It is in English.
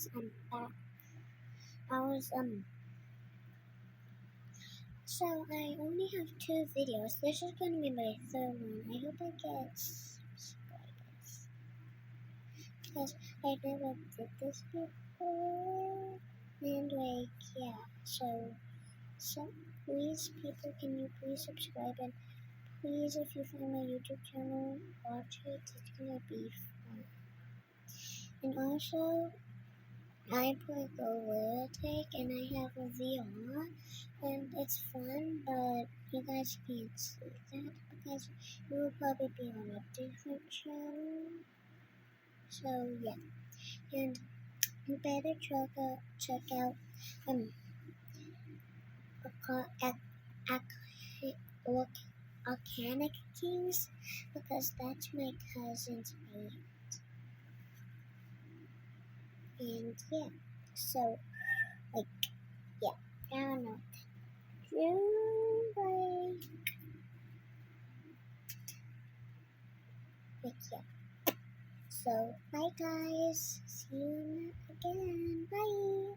guys, I'm back. So I only have 2 videos. This is gonna be my 3rd one. I hope I get subscribers. Because I never did this before. And yeah, so please people, can you please subscribe, and please, if you find my YouTube channel, watch it. It's gonna be fun. And also, I play Gorilla Tag and I have a VR, and it's fun, but you guys can't see that because it will probably be on a different channel. So yeah, and you better check out Volcanic Kings, because that's my cousin's band. And yeah, so yeah, I don't know. Yeah. So bye guys. See you again. Bye.